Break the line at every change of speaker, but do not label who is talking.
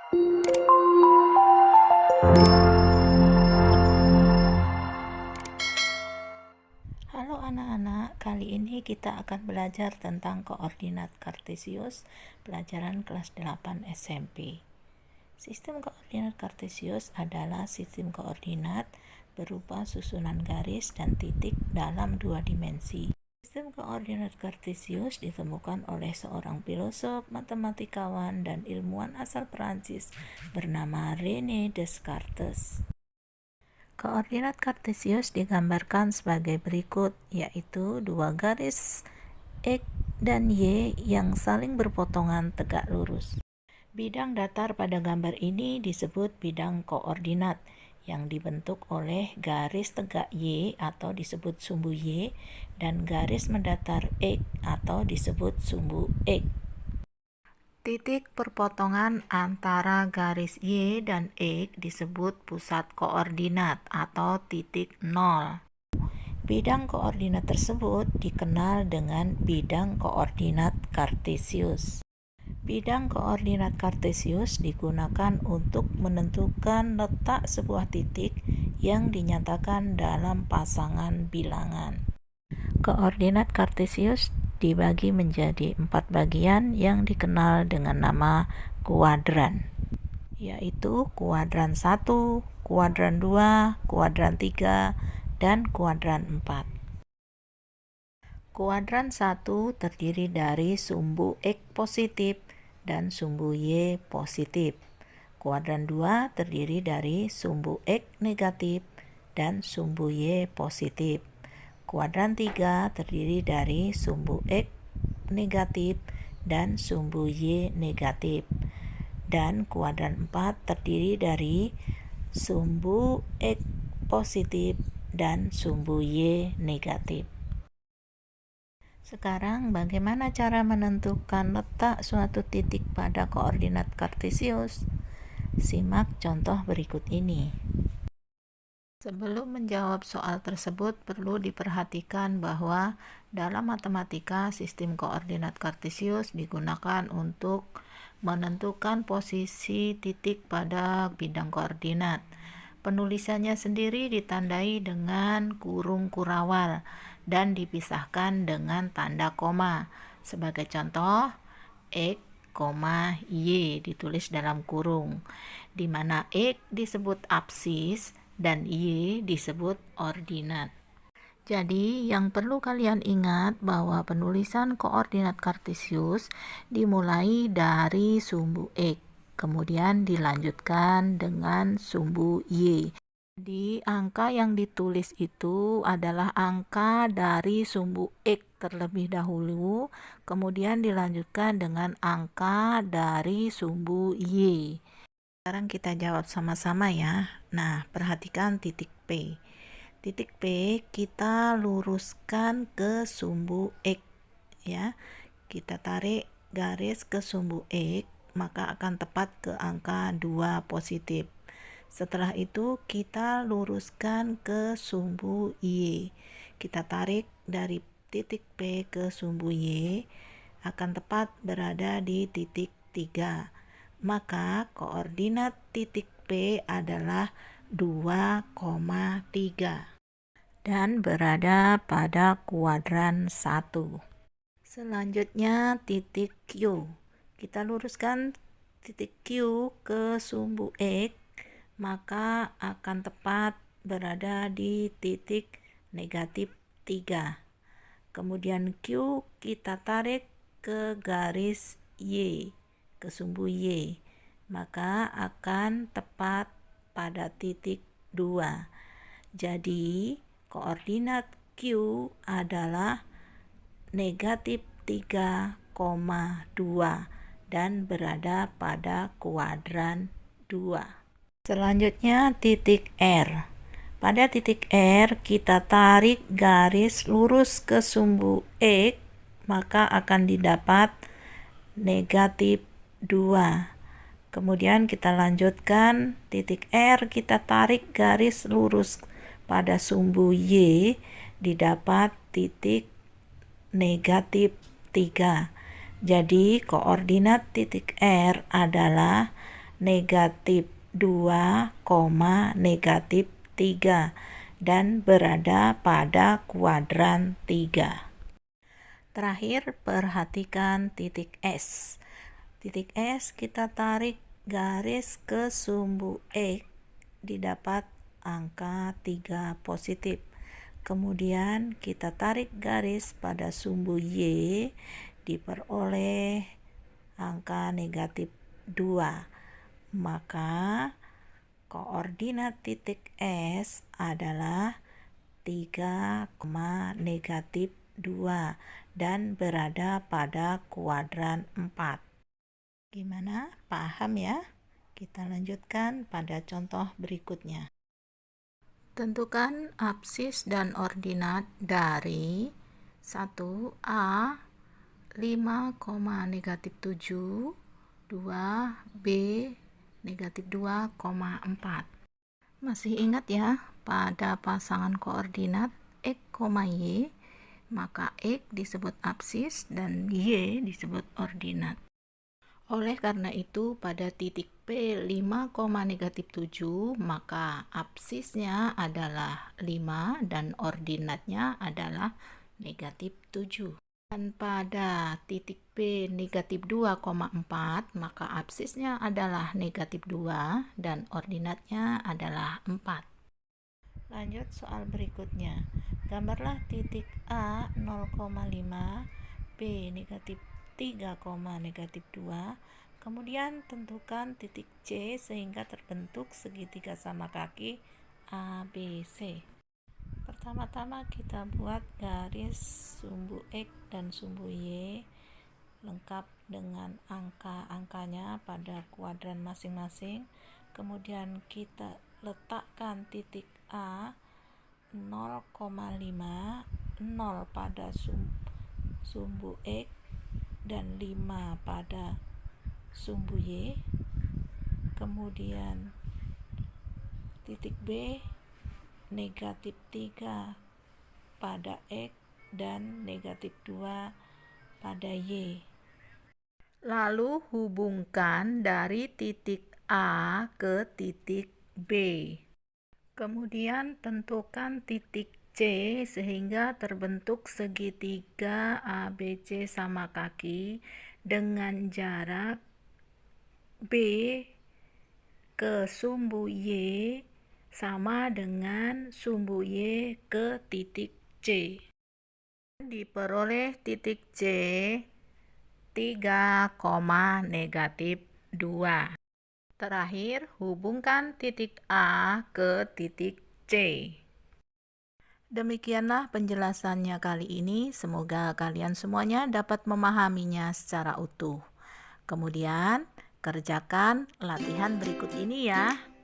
Halo anak-anak, kali ini kita akan belajar tentang koordinat kartesius, pelajaran kelas 8 SMP. Sistem koordinat kartesius adalah sistem koordinat berupa susunan garis dan titik dalam dua dimensi. Sistem koordinat kartesius ditemukan oleh seorang filosof, matematikawan, dan ilmuwan asal Prancis bernama René Descartes. Koordinat kartesius digambarkan sebagai berikut, yaitu dua garis X dan Y yang saling berpotongan tegak lurus. Bidang datar pada gambar ini disebut bidang koordinat yang dibentuk oleh garis tegak Y atau disebut sumbu Y dan garis mendatar X atau disebut sumbu X. Titik perpotongan antara garis Y dan X disebut pusat koordinat atau titik 0. Bidang koordinat tersebut dikenal dengan bidang koordinat kartesius. Bidang koordinat kartesius digunakan untuk menentukan letak sebuah titik yang dinyatakan dalam pasangan bilangan. Koordinat kartesius dibagi menjadi 4 bagian yang dikenal dengan nama kuadran, yaitu kuadran 1, kuadran 2, kuadran 3, dan kuadran 4. Kuadran 1 terdiri dari sumbu X positif dan sumbu Y positif. Kuadran 2 terdiri dari sumbu X negatif dan sumbu Y positif. Kuadran 3 terdiri dari sumbu X negatif dan sumbu Y negatif. Dan kuadran 4 terdiri dari sumbu X positif dan sumbu Y negatif. Sekarang bagaimana cara menentukan letak suatu titik pada koordinat kartesius? Simak contoh berikut ini. Sebelum menjawab soal tersebut, perlu diperhatikan bahwa dalam matematika sistem koordinat kartesius digunakan untuk menentukan posisi titik pada bidang koordinat. Penulisannya sendiri ditandai dengan kurung kurawal dan dipisahkan dengan tanda koma. Sebagai contoh, X, Y ditulis dalam kurung, di mana X disebut absis dan Y disebut ordinat. Jadi, yang perlu kalian ingat bahwa penulisan koordinat kartesius dimulai dari sumbu X, kemudian dilanjutkan dengan sumbu Y. Jadi, angka yang ditulis itu adalah angka dari sumbu X terlebih dahulu, kemudian dilanjutkan dengan angka dari sumbu Y. Sekarang kita jawab sama-sama ya. Nah, perhatikan titik P. Titik P kita luruskan ke sumbu X ya. Kita tarik garis ke sumbu X, maka akan tepat ke angka 2 positif. Setelah itu kita luruskan ke sumbu Y. Kita tarik dari titik P ke sumbu Y, akan tepat berada di titik 3. Maka koordinat titik P adalah 2,3 dan berada pada kuadran 1. Selanjutnya titik Q. Kita luruskan titik Q ke sumbu X, maka akan tepat berada di titik negatif 3. Kemudian Q kita tarik ke garis Y, ke sumbu Y, maka akan tepat pada titik 2. Jadi koordinat Q adalah negatif 3,2 dan berada pada kuadran 2. Selanjutnya titik R. Pada titik R kita tarik garis lurus ke sumbu X, maka akan didapat negatif 2. Kemudian kita lanjutkan titik R, kita tarik garis lurus pada sumbu Y, didapat titik negatif 3. Jadi koordinat titik R adalah negatif 2, negatif 3 dan berada pada kuadran 3. Terakhir, perhatikan titik S. Titik S kita tarik garis ke sumbu X, didapat angka 3 positif. Kemudian kita tarik garis pada sumbu Y, diperoleh angka negatif 2. Maka koordinat titik S adalah 3, negatif 2 dan berada pada kuadran 4. Gimana? Paham ya? Kita lanjutkan pada contoh berikutnya. Tentukan absis dan ordinat dari 1A 5, negatif 7, 2B negatif 2,4. Masih ingat ya, pada pasangan koordinat X, Y, maka X disebut absis dan Y disebut ordinat. Oleh karena itu, pada titik P 5, negatif 7, maka absisnya adalah 5 dan ordinatnya adalah negatif 7. Dan pada titik P negatif 2,4, maka absisnya adalah negatif 2 dan ordinatnya adalah 4. Lanjut soal berikutnya. Gambarlah titik A 0,5, B negatif 3, negatif 2. Kemudian tentukan titik C sehingga terbentuk segitiga sama kaki ABC. Pertama-tama kita buat garis sumbu X dan sumbu Y lengkap dengan angka-angkanya pada kuadran masing-masing. Kemudian kita letakkan titik A 0,5, 0 pada sumbu X dan 5 pada sumbu Y. Kemudian titik B negatif 3 pada X dan negatif 2 pada Y. Lalu hubungkan dari titik A ke titik B. Kemudian tentukan titik C sehingga terbentuk segitiga ABC sama kaki dengan jarak B ke sumbu Y sama dengan sumbu Y ke titik C. Diperoleh titik C 3, negatif 2. Terakhir, hubungkan titik A ke titik C. Demikianlah penjelasannya kali ini. Semoga kalian semuanya dapat memahaminya secara utuh. Kemudian, kerjakan latihan berikut ini ya.